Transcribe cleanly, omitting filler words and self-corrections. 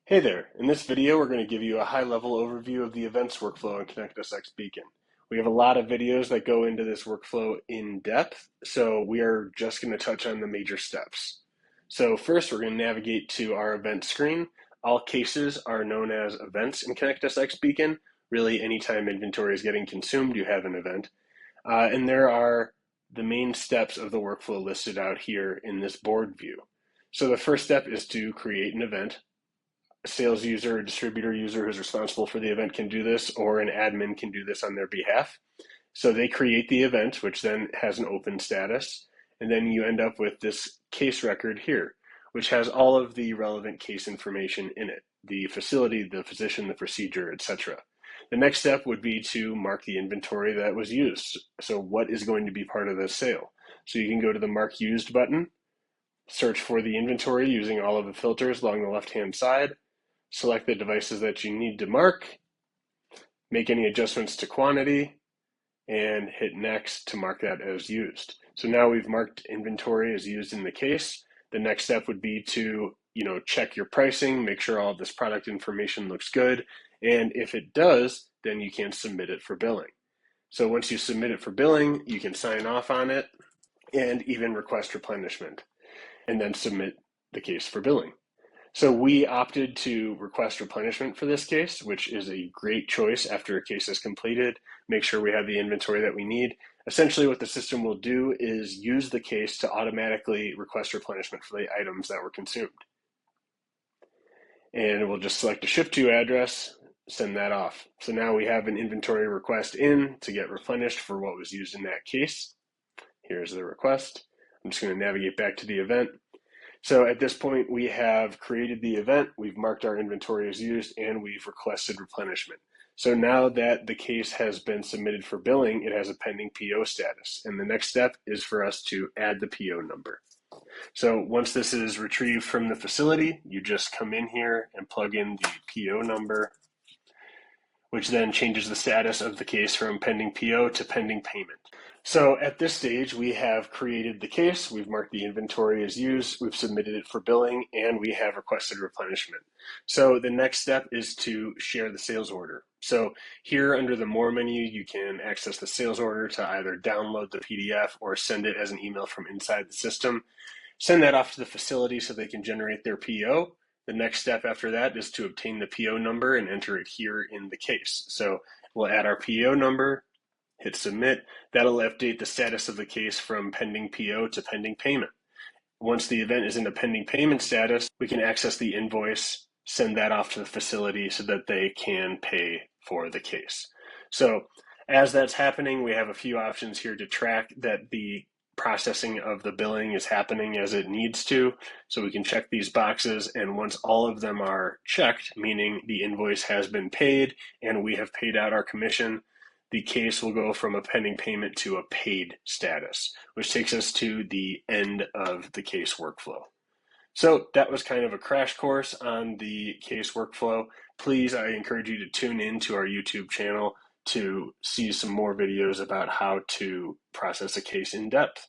Hey there, in this video we're going to give you a high-level overview of the events workflow in ConnectSx Beacon. We have a lot of videos that go into this workflow in depth, so we are just going to touch on the major steps. So first we're going to navigate to our event screen. All cases are known as events in ConnectSx Beacon. Really, anytime inventory is getting consumed, you have an event. And there are the main steps of the workflow listed out here in this board view. So the first step is to create an event. A sales user, a distributor user who's responsible for the event can do this, or an admin can do this on their behalf. So they create the event, which then has an open status, and then you end up with this case record here, which has all of the relevant case information in it, the facility, the physician, the procedure, etc. The next step would be to mark the inventory that was used. So what is going to be part of the sale? So you can go to the Mark Used button, search for the inventory using all of the filters along the left-hand side, select the devices that you need to mark, make any adjustments to quantity, and hit next to mark that as used. So now we've marked inventory as used in the case. The next step would be to check your pricing, make sure all of this product information looks good, and if it does, then you can submit it for billing. So once you submit it for billing, you can sign off on it and even request replenishment, and then submit the case for billing. So we opted to request replenishment for this case, which is a great choice after a case is completed. Make sure we have the inventory that we need. Essentially what the system will do is use the case to automatically request replenishment for the items that were consumed. And we'll just select a ship to address, send that off. So now we have an inventory request in to get replenished for what was used in that case. Here's the request. I'm just going to navigate back to the event. So at this point, we have created the event, we've marked our inventory as used, and we've requested replenishment. So now that the case has been submitted for billing, it has a pending PO status. And the next step is for us to add the PO number. So once this is retrieved from the facility, you just come in here and plug in the PO number, which then changes the status of the case from pending PO to pending payment. So at this stage, we have created the case, we've marked the inventory as used, we've submitted it for billing, and we have requested replenishment. So the next step is to share the sales order. So here under the More menu, you can access the sales order to either download the PDF or send it as an email from inside the system. Send that off to the facility so they can generate their PO. The next step after that is to obtain the PO number and enter it here in the case. So we'll add our PO number, hit submit. That'll update the status of the case from pending PO to pending payment. Once the event is in a pending payment status, we can access the invoice, send that off to the facility so that they can pay for the case. So as that's happening, we have a few options here to track that the processing of the billing is happening as it needs to. So we can check these boxes, and once all of them are checked, meaning the invoice has been paid and we have paid out our commission, the case will go from a pending payment to a paid status, which takes us to the end of the case workflow. So that was kind of a crash course on the case workflow. Please, I encourage you to tune in to our YouTube channel to see some more videos about how to process a case in depth.